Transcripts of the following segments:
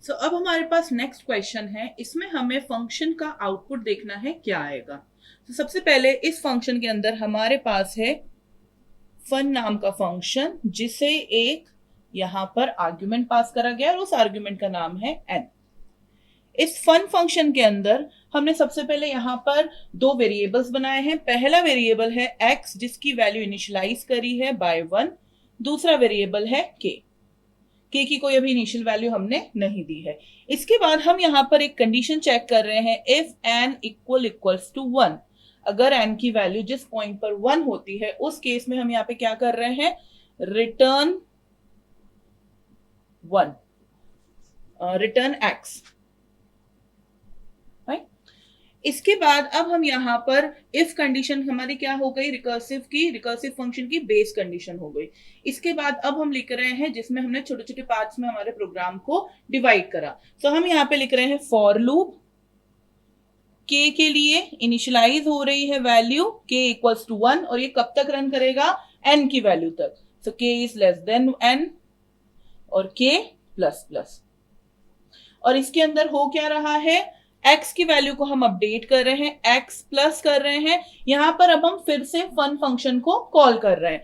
अब हमारे पास next question है, इसमें हमें फंक्शन का आउटपुट देखना है क्या आएगा। सबसे पहले इस फंक्शन के अंदर हमारे पास है फन नाम का फंक्शन, जिसे एक यहां पर आर्ग्यूमेंट पास करा गया और उस आर्ग्यूमेंट का नाम है एन। इस फन फंक्शन के अंदर हमने सबसे पहले यहां पर दो वेरिएबल्स बनाए हैं। पहला वेरिएबल है x, जिसकी वैल्यू इनिशियलाइज करी है बाय 1। दूसरा वेरिएबल है k की कोई अभी इनिशियल वैल्यू हमने नहीं दी है। इसके बाद हम यहां पर एक कंडीशन चेक कर रहे हैं, इफ n इक्वल्स टू 1। अगर n की वैल्यू जिस पॉइंट पर 1 होती है, उस केस में हम यहां पे क्या कर रहे हैं, रिटर्न 1, रिटर्न x। इसके बाद अब हम यहां पर इफ कंडीशन हमारी क्या हो गई, रिकर्सिव फंक्शन की बेस कंडीशन हो गई। इसके बाद अब हम लिख रहे हैं, जिसमें हमने छोटे छोटे पार्ट्स में हमारे प्रोग्राम को डिवाइड करा। तो हम यहां पे लिख रहे हैं फॉर लूप, k के लिए इनिशियलाइज हो रही है वैल्यू k इक्वल्स टू 1, और ये कब तक रन करेगा, n की वैल्यू तक। सो k is less than n और k प्लस प्लस। और इसके अंदर हो क्या रहा है, x की वैल्यू को हम अपडेट कर रहे हैं, x प्लस कर रहे हैं। यहां पर अब हम फिर से फन फंक्शन को कॉल कर रहे हैं।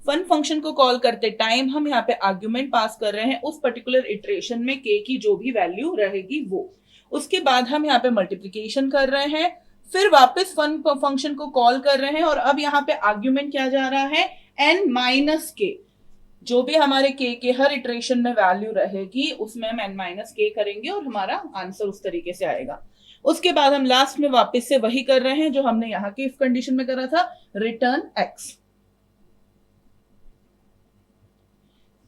फन फंक्शन को कॉल करते टाइम हम यहाँ पे आर्ग्यूमेंट पास कर रहे हैं, उस पर्टिकुलर इटरेशन में k की जो भी वैल्यू रहेगी वो। उसके बाद हम यहाँ पे मल्टीप्लीकेशन कर रहे हैं, फिर वापस फन फंक्शन को कॉल कर रहे हैं, और अब यहाँ पे आर्ग्यूमेंट क्या जा रहा है, n माइनस के। जो भी हमारे k के हर इटरेशन में वैल्यू रहेगी, उसमें हम n माइनस के करेंगे और हमारा आंसर उस तरीके से आएगा। उसके बाद हम लास्ट में वापस से वही कर रहे हैं जो हमने यहाँ की इफ कंडीशन में करा था, रिटर्न x।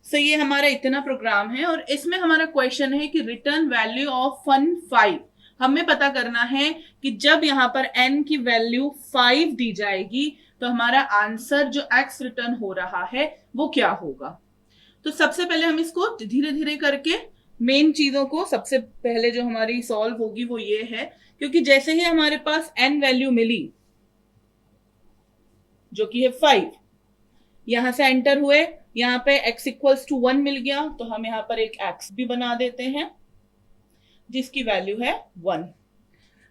सो ये हमारा इतना प्रोग्राम है, और इसमें हमारा क्वेश्चन है कि रिटर्न वैल्यू ऑफ फन 5। हमें पता करना है कि जब यहां पर n की वैल्यू 5 दी जाएगी, तो हमारा आंसर जो x रिटर्न हो रहा है वो क्या होगा। तो सबसे पहले हम इसको धीरे धीरे करके मेन चीजों को सबसे पहले जो हमारी सॉल्व होगी वो ये है, क्योंकि जैसे ही हमारे पास n वैल्यू मिली जो कि है 5, यहां से एंटर हुए, यहां पे x इक्वल्स टू 1 मिल गया, तो हम यहां पर एक x भी बना देते हैं जिसकी वैल्यू है 1।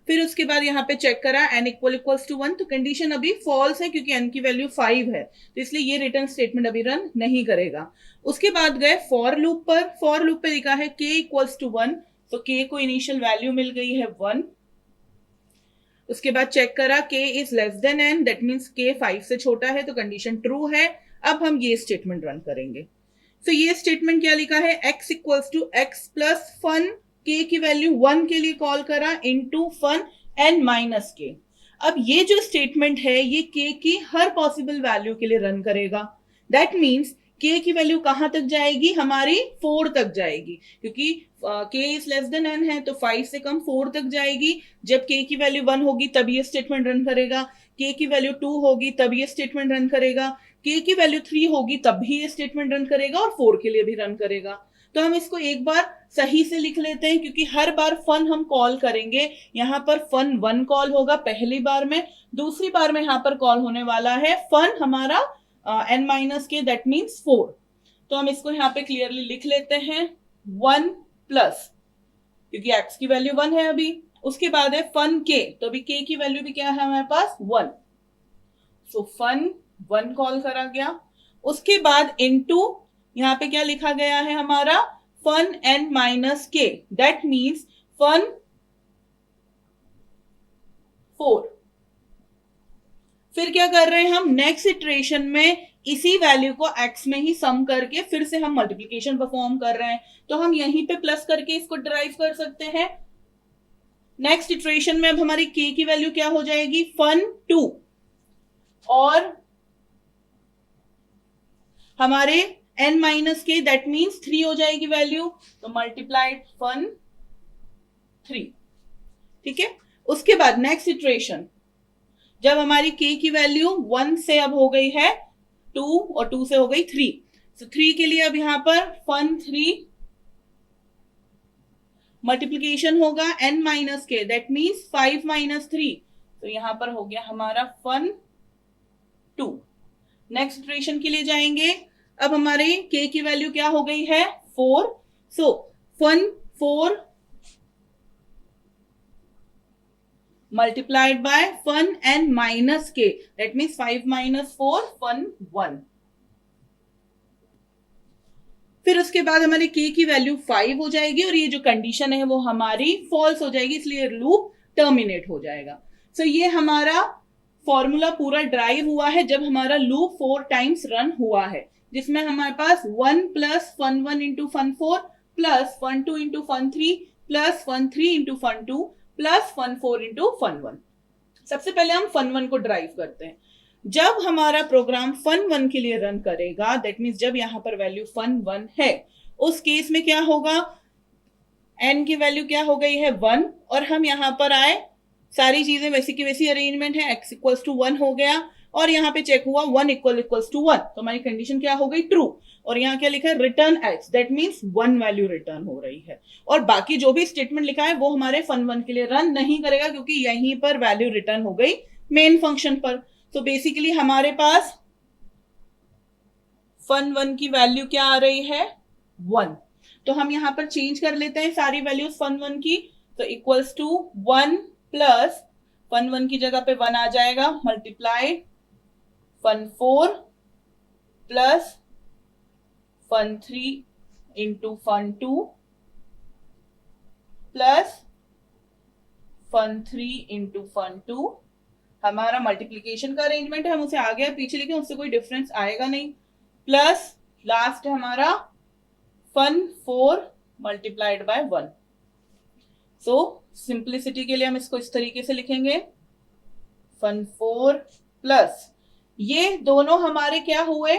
फिर उसके बाद यहाँ पे चेक करा n इक्वल्स टू 1, तो कंडीशन अभी फॉल्स है क्योंकि n की वैल्यू 5 है, तो इसलिए ये रिटर्न स्टेटमेंट अभी रन नहीं करेगा। उसके बाद गए फॉर लूप पर। फॉर लूप पे लिखा है k इक्वल्स टू 1, तो k को इनिशियल वैल्यू मिल गई है 1। उसके बाद चेक करा k is less than n, that means k 5 से छोटा है, तो कंडीशन ट्रू है। अब हम ये स्टेटमेंट रन करेंगे। तो ये स्टेटमेंट क्या लिखा है, x equals to x plus fun, k की वैल्यू 1 के लिए कॉल करा, into fun n minus k। अब ये जो स्टेटमेंट है ये k की हर पॉसिबल वैल्यू के लिए रन करेगा। दैट मीन्स k की वैल्यू कहां तक जाएगी, हमारी 4 तक जाएगी, क्योंकि k is less than n है, तो 5 से कम 4 तक जाएगी। जब k की वैल्यू 1 होगी तब ये स्टेटमेंट रन करेगा, k की वैल्यू 2 होगी तब ये स्टेटमेंट रन करेगा, k की वैल्यू 3 होगी तब भी ये स्टेटमेंट रन करेगा, और 4 के लिए भी रन करेगा। तो हम इसको एक बार सही से लिख लेते हैं, क्योंकि हर बार फन हम कॉल करेंगे, यहां पर फन 1 कॉल होगा पहली बार में, दूसरी बार में यहां पर कॉल होने वाला है फन हमारा n minus k, that means 4। तो हम इसको यहाँ पे क्लियरली लिख लेते हैं 1 प्लस, क्योंकि x की वैल्यू 1 है अभी। उसके बाद है फन k, तो अभी k की वैल्यू भी क्या है हमारे पास 1, सो फन 1 कॉल करा गया। उसके बाद इनटू यहां पे क्या लिखा गया है हमारा, fun n minus k, that means fun 4। फिर क्या कर रहे हैं हम, नेक्स्ट इटरेशन में इसी वैल्यू को x में ही सम करके फिर से हम मल्टीप्लीकेशन परफॉर्म कर रहे हैं, तो हम यहीं पे प्लस करके इसको डिराइव कर सकते हैं। नेक्स्ट इटरेशन में अब हमारी k की वैल्यू क्या हो जाएगी, फन 2, और हमारे n minus k, that means 3 हो जाएगी वैल्यू, तो मल्टीप्लाइड फन 3। ठीक है। उसके बाद नेक्स्ट इटरेशन, जब हमारी k की वैल्यू 1 से अब हो गई है 2, और 2 से हो गई 3, तो 3 के लिए अब यहां पर फन 3 मल्टीप्लीकेशन होगा n minus k, that means 5 minus 3, तो यहां पर हो गया हमारा फन 2। नेक्स्ट इटरेशन के लिए जाएंगे, अब हमारे k की वैल्यू क्या हो गई है 4, so fun 4 multiplied by fun n minus k, that means 5 minus 4 fun 1. फिर उसके बाद हमारे k की वैल्यू 5 हो जाएगी और ये जो कंडीशन है वो हमारी फॉल्स हो जाएगी, इसलिए लूप टर्मिनेट हो जाएगा. सो ये हमारा फॉर्मूला पूरा ड्राइव हुआ है जब हमारा लूप 4 टाइम्स रन हुआ है, जिसमें हमारे पास 1 plus fun 1 into fun 4 plus fun 2 into fun 3 plus fun 3 into fun 2 plus fun 4 into fun 1. सबसे पहले हम फन 1 को ड्राइव करते हैं. जब हमारा प्रोग्राम फन 1 के लिए रन करेगा, दैट मीन्स जब यहां पर वैल्यू फन 1 है, उस केस में क्या होगा, n की वैल्यू क्या हो गई है 1, और हम यहां पर आए, सारी चीजें वैसी की वैसी अरेंजमेंट है, x इक्वल्स टू 1 हो गया और यहाँ पे चेक हुआ 1 इक्वल्स टू 1, तो हमारी कंडीशन क्या हो गई ट्रू. और यहाँ क्या लिखा है return x, that means 1 value return हो रही है. और बाकी जो भी स्टेटमेंट लिखा है वो हमारे फन 1 के लिए रन नहीं करेगा क्योंकि यहीं पर वैल्यू रिटर्न हो गई मेन फंक्शन पर. तो बेसिकली हमारे पास फन 1 की वैल्यू क्या आ रही है 1. तो हम यहाँ पर चेंज कर लेते हैं सारी वैल्यूज फन 1 की. तो इक्वल्स टू 1 प्लस फन 1 की जगह पे 1 आ जाएगा multiply fun 4 plus fun 3 into fun 2 plus fun 3 into fun 2. हमारा मल्टीप्लीकेशन का अरेंजमेंट है, हम उसे आगे पीछे लिखें उससे कोई डिफरेंस आएगा नहीं. प्लस लास्ट है हमारा fun 4 multiplied by 1. So simplicity के लिए हम इसको इस तरीके से लिखेंगे फन 4 प्लस ये दोनों हमारे क्या हुए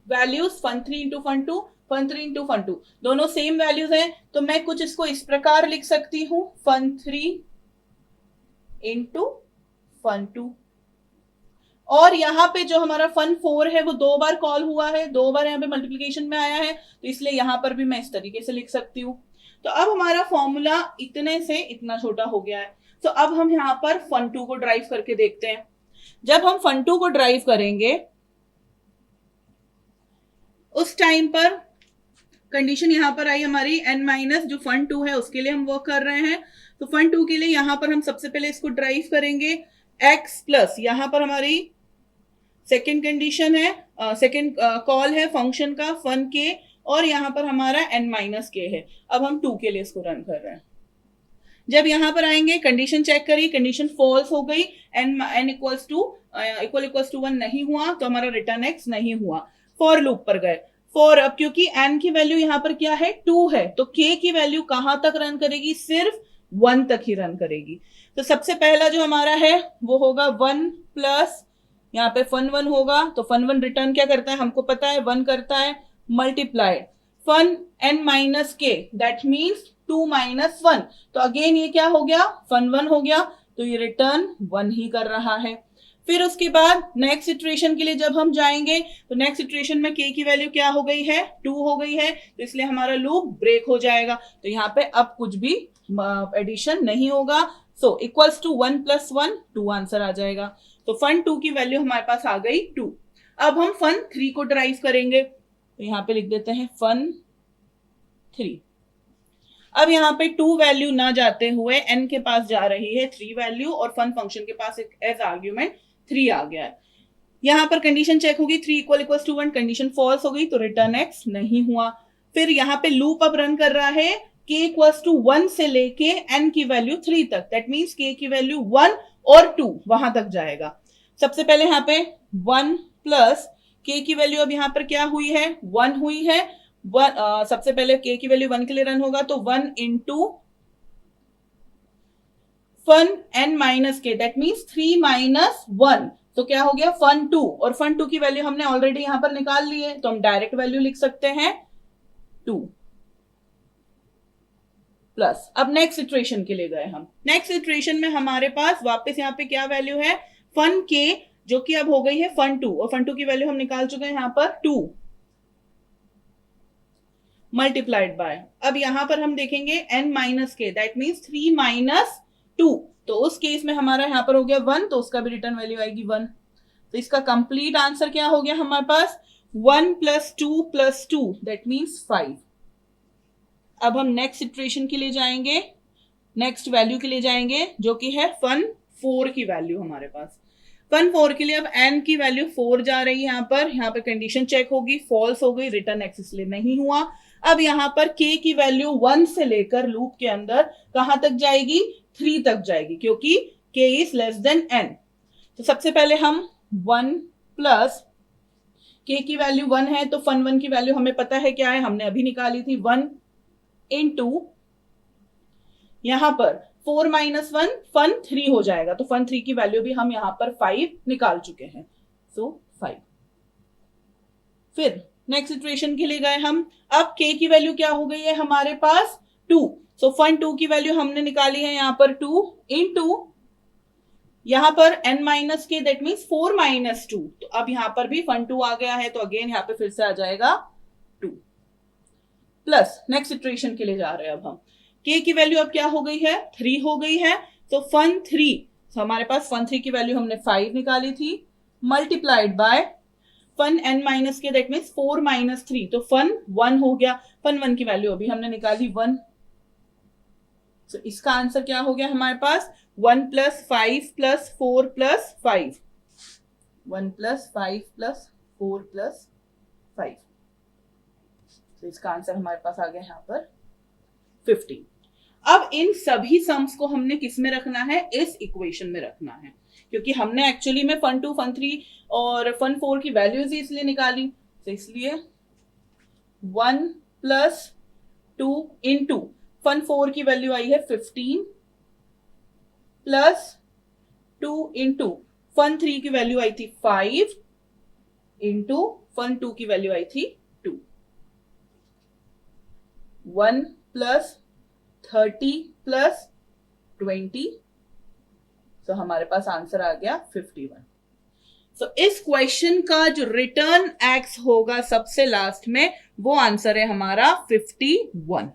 values fun 3 into fun 2, fun 3 into fun 2 दोनों सेम वैल्यूज हैं, तो मैं कुछ इसको इस प्रकार लिख सकती हूं फन 3 इंटू फन 2. और यहाँ पे जो हमारा फन 4 है वो 2 बार कॉल हुआ है, 2 बार यहाँ पे मल्टीप्लिकेशन में आया है, तो इसलिए यहां पर भी मैं इस तरीके से लिख सकती हूँ. तो अब हमारा फॉर्मूला इतने से इतना छोटा हो गया है. तो अब हम यहाँ पर फन 2 को ड्राइव करके देखते हैं. जब हम फन 2 को ड्राइव करेंगे उस टाइम पर कंडीशन यहां पर आई हमारी n माइनस जो फन 2 है उसके लिए हम वर्क कर रहे हैं. तो फन 2 के लिए यहां पर हम सबसे पहले इसको ड्राइव करेंगे x प्लस, यहां पर हमारी सेकेंड कंडीशन है, सेकेंड कॉल है फंक्शन का फन के, और यहां पर हमारा n माइनस के है. अब हम 2 के लिए इसको रन कर रहे हैं. जब यहां पर आएंगे कंडीशन चेक करिए, कंडीशन फॉल्स हो गई, n इक्वल्स टू 1 नहीं हुआ तो हमारा रिटर्न x नहीं हुआ. फॉर लूप पर गए, फॉर अब क्योंकि n की वैल्यू यहां पर क्या है 2 है, तो k की वैल्यू कहां तक रन करेगी, सिर्फ 1 तक ही रन करेगी. तो सबसे पहला जो हमारा है वो होगा 1 प्लस यहाँ पे फन 1 होगा, तो फन 1 रिटर्न क्या करता है हमको पता है 1 करता है multiply fun n minus k, that means 2 minus 1, तो अगेन ये क्या हो गया फन 1 हो गया, तो ये रिटर्न 1 ही कर रहा है. फिर उसके बाद नेक्स्ट इटरेशन के लिए जब हम जाएंगे तो नेक्स्ट इटरेशन में k की वैल्यू क्या हो गई है 2 हो गई है, तो इसलिए हमारा लूप ब्रेक हो जाएगा. तो यहाँ पे अब कुछ भी एडिशन नहीं होगा. So equals to 1 plus 1 2 answer आ जाएगा. तो फन 2 की वैल्यू हमारे पास आ गई 2. अब हम फन 3 को ड्राइव करेंगे, तो यहाँ पे लिख देते हैं फन 3. अब यहाँ पे 2 वैल्यू ना जाते हुए n के पास जा रही है 3 वैल्यू, और फन फंक्शन के पास एक एज आर्ग्यूमेंट 3 आ गया है. यहाँ पर कंडीशन चेक होगी 3 इक्वल्स टू 1, कंडीशन फॉल्स हो गई तो रिटर्न x नहीं हुआ. फिर यहाँ पे लूप अब रन कर रहा है k इक्वल्स टू 1 से लेके n की वैल्यू 3 तक, दैट मीन्स k की वैल्यू 1 और 2 वहां तक जाएगा. सबसे पहले यहाँ पे 1 प्लस k की वैल्यू अब यहाँ पर क्या हुई है 1 हुई है. सबसे पहले k की वैल्यू 1 के लिए रन होगा, तो 1 into fun n minus k, that means 3 minus 1, तो क्या हो गया फन 2, और फन 2 की वैल्यू हमने ऑलरेडी यहां पर निकाल ली है, तो हम डायरेक्ट वैल्यू लिख सकते हैं 2 प्लस. अब नेक्स्ट इटरेशन के लिए गए हम, नेक्स्ट इटरेशन में हमारे पास वापस यहाँ पे क्या वैल्यू है फन के, जो कि अब हो गई है फन 2, और फन 2 की वैल्यू हम निकाल चुके हैं यहाँ पर 2 मल्टीप्लाइड बाय, अब यहां पर हम देखेंगे n minus k, that means 3 minus 2, तो उस केस में हमारा यहां पर हो गया 1, तो उसका भी रिटर्न वैल्यू आएगी 1. तो इसका कंप्लीट आंसर क्या हो गया हमारे पास 1 प्लस 2 प्लस 2, दैट मीन्स 5. अब हम नेक्स्ट इटरेशन के लिए जाएंगे, नेक्स्ट वैल्यू के लिए जाएंगे जो कि है फन 4 की वैल्यू हमारे पास। फन 4 के लिए अब n की वैल्यू 4 जा रही है यहाँ पर कंडीशन चेक होगी, फॉल्स हो गई, रिटर्न एक्स इसलिए नहीं हुआ। अब यहाँ पर k की वैल्यू 1 से लेकर लूप के अंदर कहां तक जाएगी, 3 तक जाएगी, क्योंकि k is less than n। तो सबसे पहले हम 1 प्लस k की वैल्यू 1 है तो फन 1 की वैल्यू हमें पता है क्या है, हमने अभी निकाली थी, 1 इंटू यहां पर 4 माइनस 1 फन 3 हो जाएगा, तो फन 3 की वैल्यू भी हम यहां पर 5 निकाल चुके हैं, सो 5। फिर नेक्स्ट इटरेशन के लिए गए हम, अब k की वैल्यू क्या हो गई है हमारे पास 2, सो फन 2 की वैल्यू हमने निकाली है यहां पर 2 इंटू यहां पर n minus k, that means 4 minus 2, तो अब यहां पर भी फन 2 आ गया है, तो अगेन यहां पे फिर से आ जाएगा 2 प्लस नेक्स्ट इटरेशन के लिए जा रहे हैं अब हम, k की वैल्यू अब क्या हो गई है, 3 हो गई है, तो फन 3, तो हमारे पास फन 3 की वैल्यू हमने 5 निकाली थी, multiplied by fun n minus k, that means 4 minus 3, तो फन 1 हो गया, फन 1 की वैल्यू अभी हमने निकाली 1, तो इसका आंसर क्या हो गया हमारे पास 1 plus 5 plus 4 plus 5, 1 plus 5 plus 4 plus 5, तो इसका आंसर हमारे पास आ गया यहाँ पर 15। अब इन सभी सम्स को हमने किस में रखना है, इस इक्वेशन में रखना है, क्योंकि हमने एक्चुअली में फन 2 फन 3 और फन 4 की वैल्यूज ही इसलिए निकाली, तो इसलिए 1 प्लस 2 इंटू फन 4 की वैल्यू आई है 15 प्लस 2 इंटू फन 3 की वैल्यू आई थी 5 इंटू फन 2 की वैल्यू आई थी 2, 1 प्लस 30 प्लस 20, तो हमारे पास आंसर आ गया 51। तो इस क्वेश्चन का जो रिटर्न एक्स होगा सबसे लास्ट में, वो आंसर है हमारा 51।